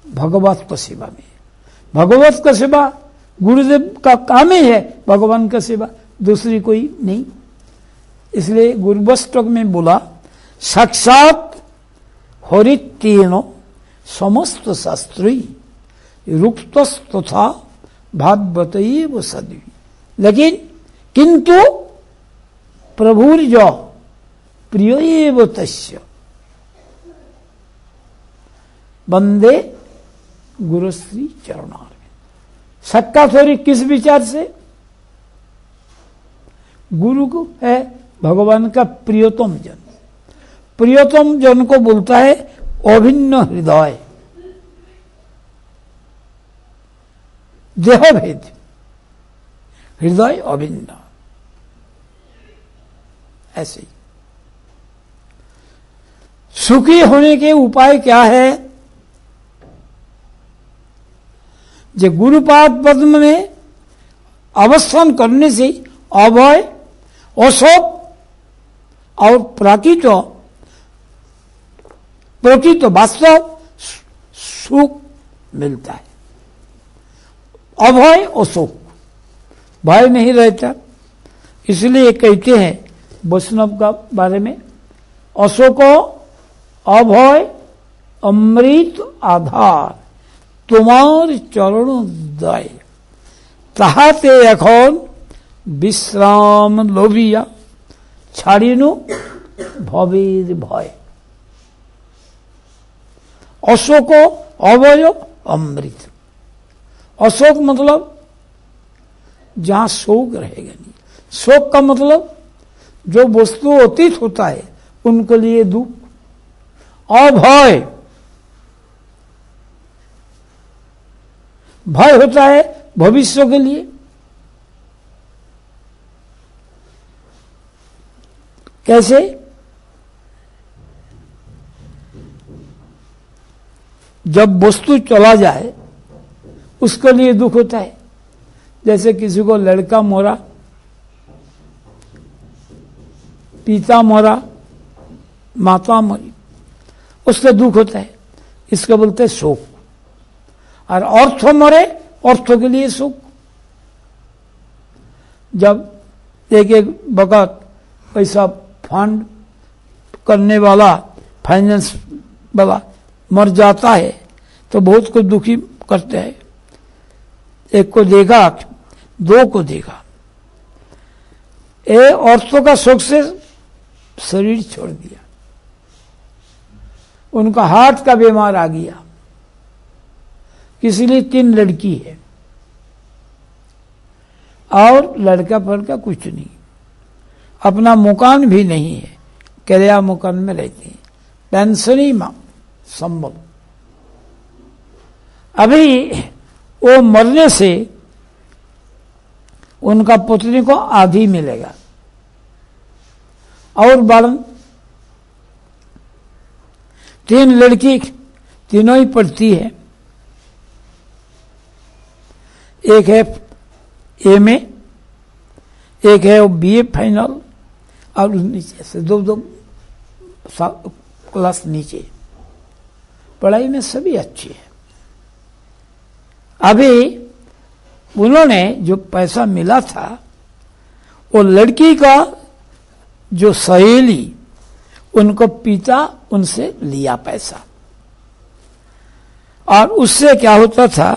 भगवत का सेवा में। भगवत का सेवा गुरुदेव का काम ही है, भगवान का सेवा दूसरी कोई नहीं। इसलिए गुरुवष्टक में बोला, साक्षात हरितीर्ण समस्त शास्त्री रुक्तस्तथा भागवतैव सद्वी। लेकिन किंतु प्रभुर्जो प्रियैव तस्य वंदे गुरुश्री चरणारविंद। साक्षात हरि किस विचार से? गुरु को है भगवान का प्रियतम जन। प्रियतम जन को बोलता है अभिन्न हृदय, देह भेद, हृदय अभिन्न। ऐसे ही सुखी होने के उपाय क्या है? जो गुरुपाद पद्म में अवस्थान करने से अभय, अशोक और प्रकृत वास्तव सुख मिलता है। अभय अशोक, भय नहीं रहता। इसलिए कहते हैं वैष्णव का बारे में, अशोको अभय अमृत आधार तुम्हार चरण दय, তাহাতে এখন বিশ্রাম লভিয়া ছাড়িনু ভবের ভয়। अशोक अभय अमृत। अशोक मतलब जहां शोक रहेगा नहीं। शोक का मतलब जो वस्तु अतीत होता है उनके लिए दुख। अभय, भय होता है भविष्य के लिए। कैसे? जब वस्तु चला जाए उसके लिए दुख होता है। जैसे किसी को लड़का मोरा, पिता मोरा, माता मोरी, उससे दुख होता है, इसको बोलते हैं शोक। और औरथों मरे, औरथों के लिए सुख। जब एक वक्त पैसा फंड करने वाला, फाइनेंस वाला मर जाता है तो बहुत को दुखी करते हैं। एक को देगा, दो को देगा। औरतों का शोक से शरीर छोड़ दिया, उनका हार्ट का बीमार आ गया, किसी लिए 3 लड़की है और लड़का फड़का कुछ नहीं, अपना मकान भी नहीं है, किराया मकान में रहते हैं, पेंशनी मां संबल। अभी वो मरने से उनका पुत्री को आधी मिलेगा और बालन 3 लड़की, तीनों ही पढ़ती है। एक है एमए, एक है वो बीए फाइनल, और नीचे से 2 क्लास नीचे। पढ़ाई में सभी अच्छी है। अभी उन्होंने जो पैसा मिला था, वो लड़की का जो सहेली, उनको पिता उनसे लिया पैसा, और उससे क्या होता था,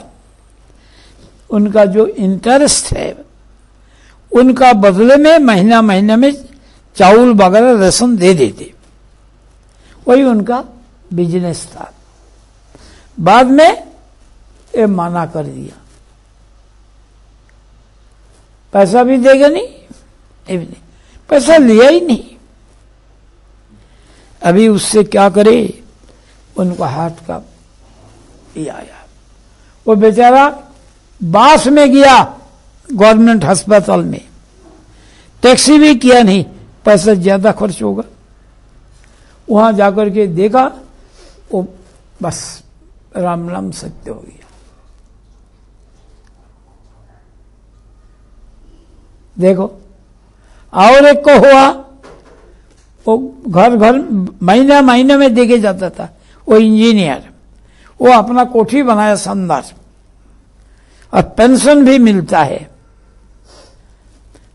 उनका जो इंटरेस्ट है, उनका बदले में महीना महीना में चावल वगैरह राशन दे देते। वही उनका बिजनेस था। बाद में ये मना कर दिया, पैसा भी देगा नहीं, ये भी नहीं, पैसा लिया ही नहीं। अभी उससे क्या करे, उनको हार्ट का ये आया। वो बेचारा बास में गया गवर्नमेंट अस्पताल में, टैक्सी भी किया नहीं, पैसा ज्यादा खर्च होगा। वहां जाकर के देखा, वो बस राम नाम सत्य हो गया। देखो, और एक को हुआ, वो घर घर महीना महीने में देके जाता था, वो इंजीनियर, वो अपना कोठी बनाया शानदार, और पेंशन भी मिलता है,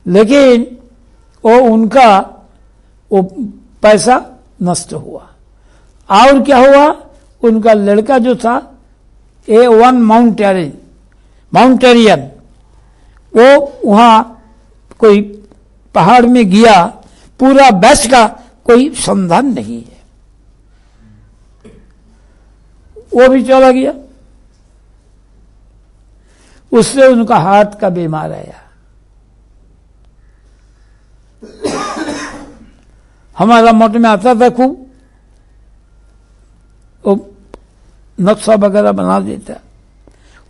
लेकिन वो उनका वो पैसा नष्ट हुआ। और क्या हुआ, उनका लड़का जो था A1 माउंटेरियन, वो वहां कोई पहाड़ में गया, पूरा बैच का कोई संधान नहीं है, वो भी चला गया। उससे उनका हार्ट का बीमार आया। हमारा मठ में आता था खूब, वो नक्शा वगैरह बना देता,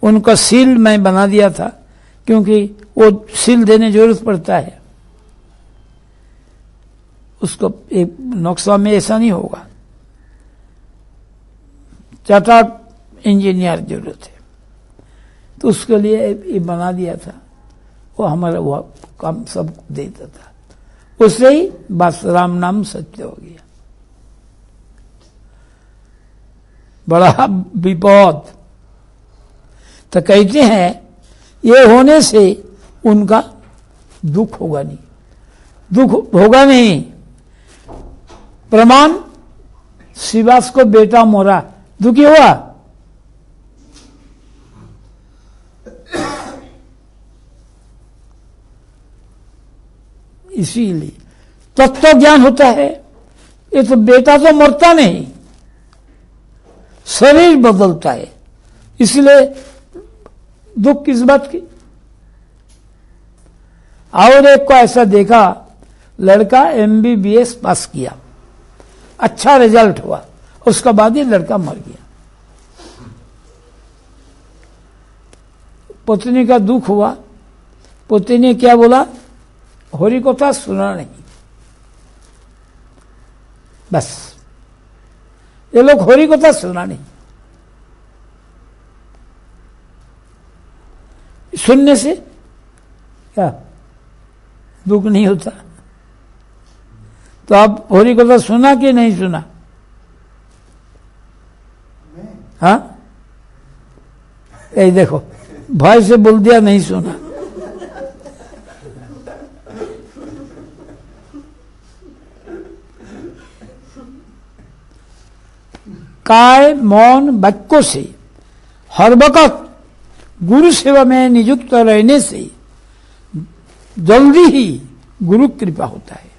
उनका सील मैं बना दिया था, क्योंकि वो सील देने जरूरत पड़ता है उसको। एक नक्शा में ऐसा नहीं होगा, चार्टर्ड इंजीनियर जरूरत है, तो उसके लिए ये बना दिया था। वो हमारा वो काम सब देता था, उससे ही बस राम नाम सत्य हो गया। बड़ा विपद। तो कहते हैं ये होने से उनका दुख होगा नहीं, दुख होगा नहीं। प्रमाण, शिवास को बेटा मोरा, दुखी हुआ? इसीलिए तत्व ज्ञान होता है। ये तो बेटा तो मरता नहीं, शरीर बदलता है, इसलिए दुख किस बात की। और एक को ऐसा देखा, लड़का MBBS पास किया, अच्छा रिजल्ट हुआ, उसका बाद ही लड़का मर गया। पत्नी का दुख हुआ, पत्नी ने क्या बोला, होरी कथा सुना नहीं, बस ये लोग होरी कथा सुना नहीं। सुनने से क्या दुख नहीं होता? तो आप हरि कथा सुना कि नहीं सुना? हाँ, यही देखो, भाई से बोल दिया नहीं सुना। काय मौन वाक्यों से हर वक्त गुरु सेवा में नियुक्त रहने से जल्दी ही गुरु कृपा होता है।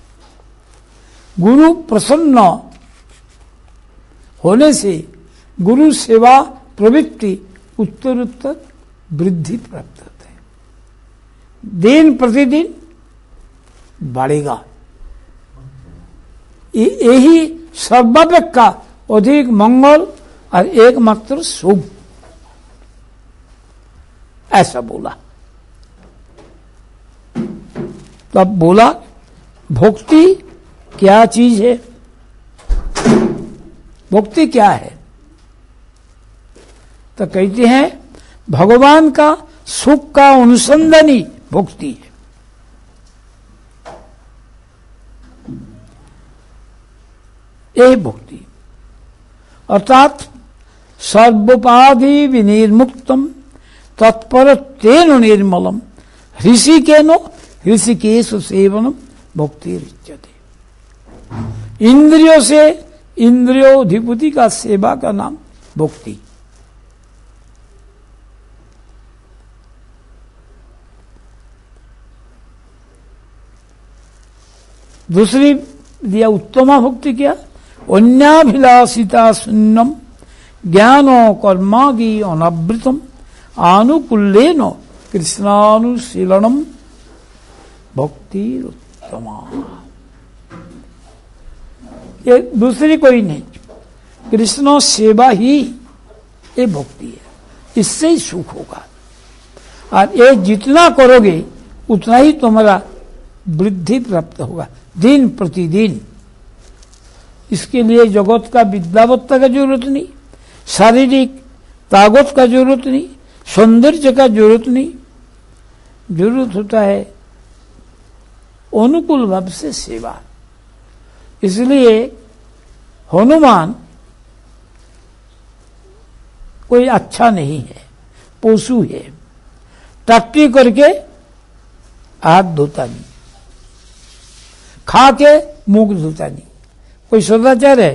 गुरु प्रसन्न होने से गुरु सेवा प्रवृत्ति उत्तरोत्तर वृद्धि प्राप्त होता है, दिन प्रतिदिन बढ़ेगा। यही सर्वापेक्षा अधिक मंगल और एकमात्र शुभ, ऐसा बोला। तब बोला भक्ति क्या चीज है? भक्ति क्या है? तो कहते हैं भगवान का सुख का अनुसंधान ही भक्ति है। यही भक्ति अर्थात सर्वोपाधि विनिर्मुक्तम तत्पर तेन निर्मलम ऋषिकेनो ऋषिकेश सेवनम भक्ति रिच्यते। इंद्रियों से इंद्रियोधिपति का सेवा का नाम भक्ति। दूसरी दिया उत्तमा भक्ति क्या? अन्याभिलाषिता शून्यम ज्ञानो कर्मागी अनावृतम आनुकूल्येन कृष्णानुशीलनम भक्ति उत्तमा। ये दूसरी कोई नहीं, कृष्ण सेवा ही ये भक्ति है। इससे ही सुख होगा, और ये जितना करोगे उतना ही तुम्हारा वृद्धि प्राप्त होगा दिन प्रतिदिन। इसके लिए जगत का विद्यावत्ता का जरूरत नहीं, शारीरिक ताकत का जरूरत नहीं, सौंदर्य का जरूरत नहीं। जरूरत होता है अनुकूल भाव से सेवा। इसलिए हनुमान कोई अच्छा नहीं है, पशु है। टट्टी करके हाथ धोता नहीं, खा के मुख धोता नहीं, कोई सदाचार है?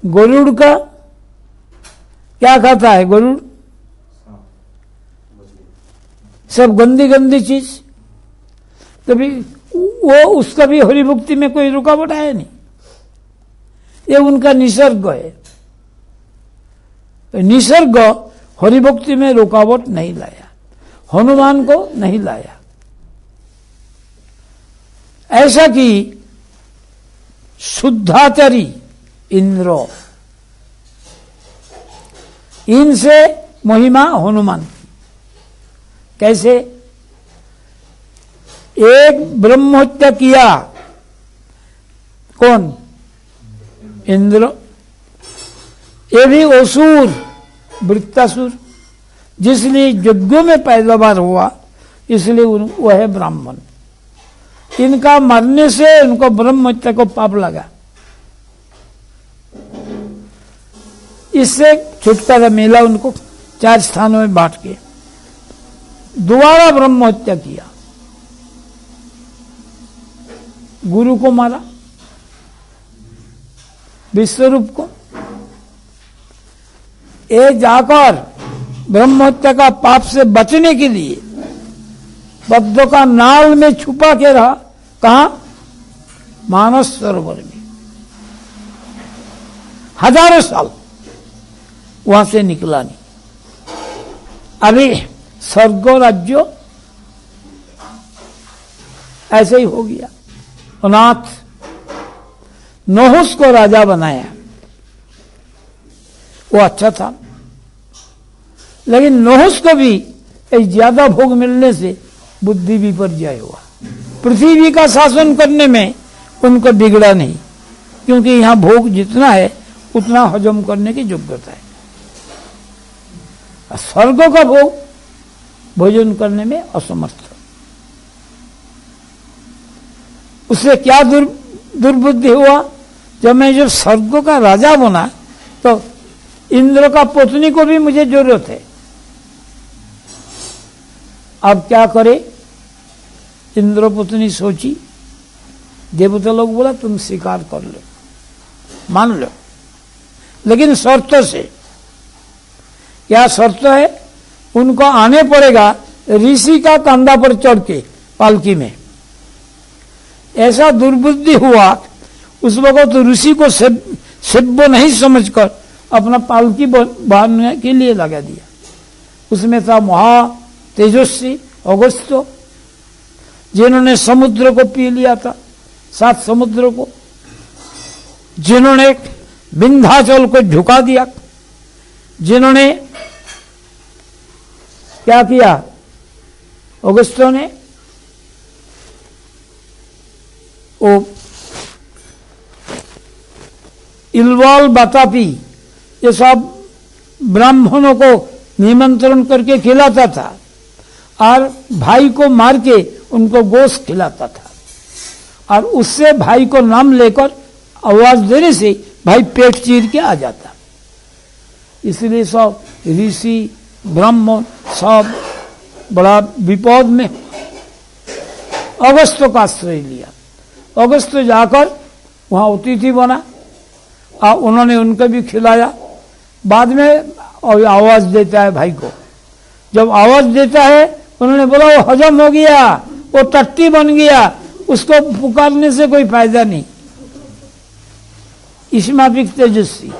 गरुड़ का क्या खाता है? गरुड़ सब गंदी गंदी चीज। कभी वो उसका भी हरिभक्ति में कोई रुकावट है नहीं, ये उनका निसर्ग है। तो निसर्ग हरिभक्ति में रुकावट नहीं लाया, हनुमान को नहीं लाया। ऐसा कि शुद्धाचारी इंद्र, इनसे महिमा हनुमान की। कैसे? एक ब्रह्महत्या किया, कौन? इंद्र। ये भी असुर, वृत्तासुर, जिसलिए यज्ञों में पैदावार हुआ, इसलिए वह है ब्राह्मण। इनका मरने से उनको ब्रह्महत्या को पाप लगा। इससे छुटकारा मिला उनको, 4 स्थानों में बांट के दोबारा ब्रह्महत्या किया, गुरु को मारा, विश्वरूप को। ये जाकर ब्रह्महत्या का पाप से बचने के लिए बद्दों का नाल में छुपा के रहा। कहा? मानस सरोवर में हजारों साल वहां से निकला नहीं। अभी स्वर्ग राज्य ऐसे ही हो गया। अनाथ नहुस को राजा बनाया, वो अच्छा था, लेकिन नहुस को भी ज्यादा भोग मिलने से बुद्धि विपर्जय हुआ। पृथ्वी का शासन करने में उनको बिगड़ा नहीं, क्योंकि यहां भोग जितना है उतना हजम करने की योग्यता है। स्वर्ग का भोग भोजन करने में असमर्थ। उससे क्या दुर्बुद्धि हुआ, जब स्वर्ग का राजा बना तो इंद्र का पत्नी को भी मुझे जरूरत है, अब क्या करे। इंद्र पत्नी सोची, देवता लोग बोला तुम स्वीकार कर लो, मान लो, लेकिन शर्तों से। क्या शर्त है? उनको आने पड़ेगा ऋषि का कंधा पर चढ़ के पालकी में। ऐसा दुर्बुद्धि हुआ, उस वक्त तो ऋषि को सेव्य नहीं समझकर अपना पालकी बांधने के लिए लगा दिया। उसमें था महा तेजस्वी अगस्त्य, जिन्होंने समुद्र को पी लिया था, 7 समुद्र को, जिन्होंने विंध्याचल को झुका दिया, जिन्होंने क्या किया, अगस्त्य ने वो इलवाल बतापी ये सब ब्राह्मणों को निमंत्रण करके खिलाता था और भाई को मार के उनको गोश्त खिलाता था, और उससे भाई को नाम लेकर आवाज देने से भाई पेट चीर के आ जाता। इसलिए सब ऋषि ब्राह्मण सब बड़ा विपद में अगस्त्य का आश्रय लिया। अगस्त्य जाकर वहां अतिथि बना और उन्होंने उनको भी खिलाया। बाद में आवाज देता है भाई को, जब आवाज देता है उन्होंने बोला वो हजम हो गया, वो टट्टी बन गया, उसको पुकारने से कोई फायदा नहीं। इस्मापिक तेजस्वी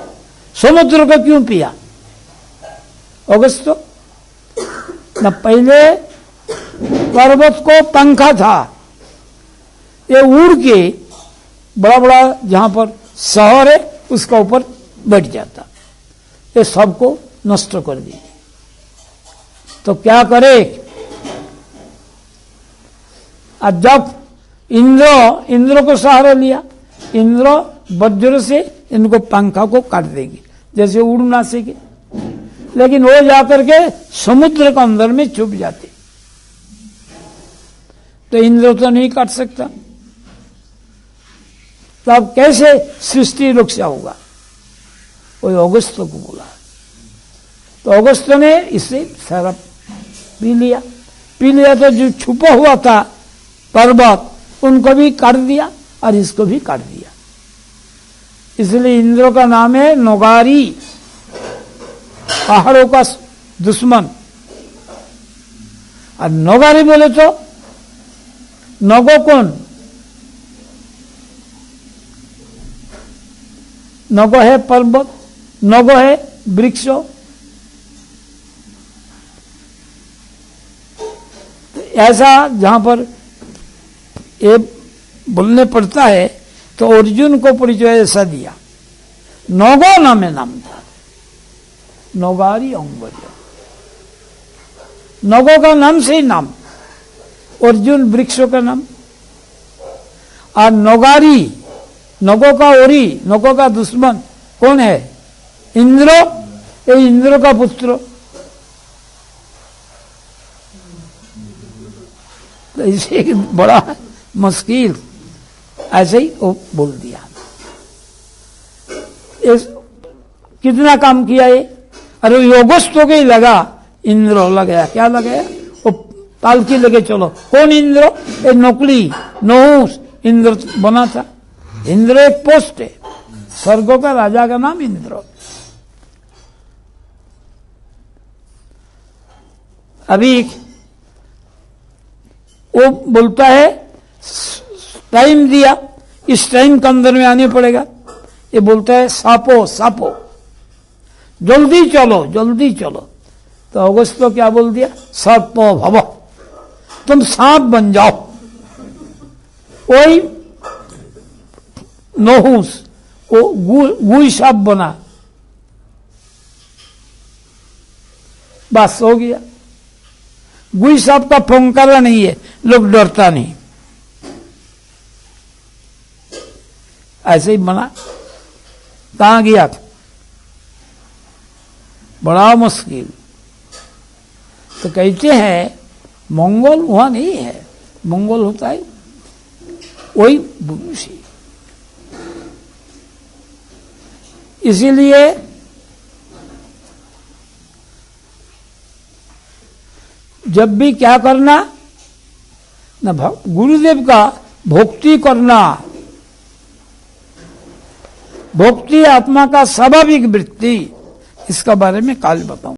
समुद्र को क्यों पिया अगस्त्य? न पहले पर्वत को पंखा था, ये उड़ के बड़ा बड़ा जहां पर शहर है उसका ऊपर बैठ जाता, ये सबको नष्ट कर दिया। तो क्या करे? अब जब इंद्र को सहारा लिया, इंद्र वज्र से इनको पंखा को काट देंगे, जैसे उड़ ना सके, लेकिन वो जाकर के समुद्र के अंदर में छुप जाते। तो इंद्र तो नहीं काट सकता, तब कैसे सृष्टि रक्षा होगा? वो अगस्त्य को बोला, तो अगस्त्य ने इसे सारा पी लिया तो जो छुपा हुआ था पर्वत उनको भी काट दिया और इसको भी काट दिया। इसलिए इंद्र का नाम है नगारी, पहाड़ों का दुश्मन। और नगारी बोले तो नगो कौन? नगो है पर्वत, नगो है वृक्ष। तो ऐसा जहां पर ये बोलने पड़ता है तो अर्जुन को परिचय ऐसा दिया, नगो नाम था, नगारी अंगर्य। नगो का नाम से ही नाम, अर्जुन वृक्षों का नाम, और नगारी, नगो का ओरी, नगो का दुश्मन कौन है? इंद्र। ये इंद्र का पुत्र। तो इसे बड़ा मुश्किल ऐसे ही वो बोल दिया। कितना काम किया ये? अरे योगस्थों के ही लगा, इंद्र लगाया। क्या लगाया? वो पालकी लगे चलो। कौन इंद्र? एक नकली नहुस इंद्र बना था। इंद्र एक पोस्ट है, स्वर्गों का राजा का नाम इंद्र। अभी वो बोलता है टाइम दिया, इस टाइम के अंदर में आने पड़ेगा। ये बोलता है सापो सापो, जल्दी चलो जल्दी चलो। तो अगस्त्य क्या बोल दिया? सर्पो भव, तुम सांप बन जाओ। वही नहुस वो गुई सांप बना, बस हो गया। गुई सांप का फंकारा नहीं है, लोग डरता नहीं, ऐसे ही बना। कहां गया? बड़ा मुश्किल। तो कहते हैं मंगल वहां नहीं है, मंगल होता है वही गुरु से। इसीलिए जब भी क्या करना ना, गुरुदेव का भक्ति करना। भक्ति आत्मा का स्वाभाविक वृत्ति, इसका बारे में कल बताऊं।